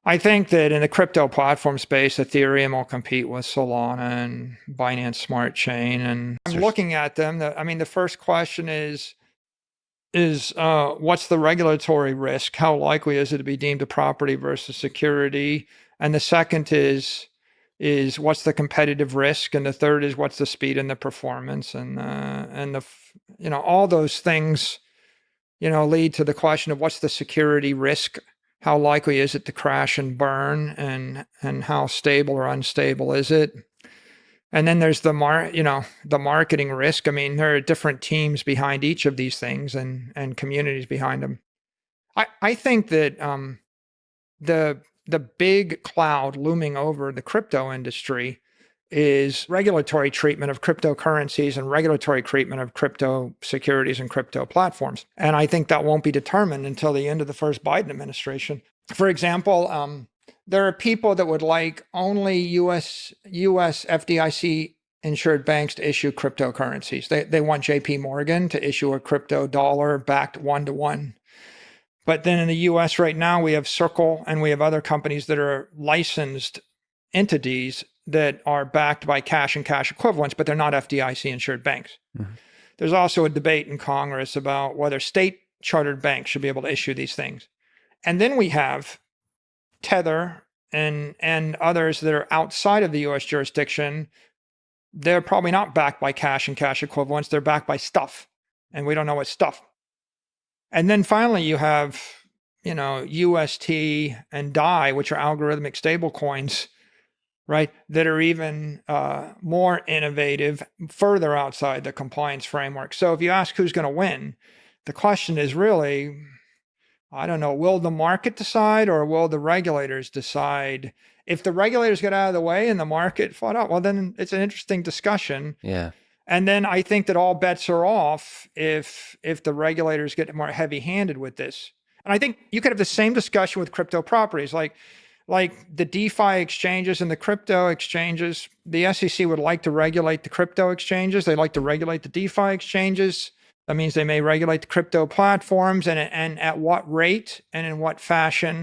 I think that in the crypto platform space, Ethereum will compete with Solana and Binance Smart Chain. And I'm looking at them. The first question is what's the regulatory risk? How likely is it to be deemed a property versus security? And the second is what's the competitive risk? And the third is what's the speed and the performance? And all those things, lead to the question of what's the security risk? How likely is it to crash and burn, and how stable or unstable is it? And then there's the marketing risk. I mean, there are different teams behind each of these things and communities behind them. I think that the big cloud looming over the crypto industry is regulatory treatment of cryptocurrencies and regulatory treatment of crypto securities and crypto platforms. And I think that won't be determined until the end of the first Biden administration. For example, there are people that would like only US FDIC insured banks to issue cryptocurrencies. They want JP Morgan to issue a crypto dollar backed 1-to-1. But then in the US right now, we have Circle and we have other companies that are licensed entities that are backed by cash and cash equivalents, but they're not FDIC insured banks. Mm-hmm. There's also a debate in Congress about whether state chartered banks should be able to issue these things. And then we have Tether and others that are outside of the US jurisdiction. They're probably not backed by cash and cash equivalents. They're backed by stuff. And we don't know what stuff. And then finally, you have, UST and DAI, which are algorithmic stable coins, right, that are even more innovative, further outside the compliance framework. So if you ask who's going to win, the question is really, I don't know, will the market decide or will the regulators decide? If the regulators get out of the way and the market fought out, well, then it's an interesting discussion. Yeah. And then I think that all bets are off if the regulators get more heavy-handed with this. And I think you could have the same discussion with crypto properties, like the DeFi exchanges and the crypto exchanges. The SEC would like to regulate the crypto exchanges. They like to regulate the DeFi exchanges. That means they may regulate the crypto platforms and at what rate and in what fashion.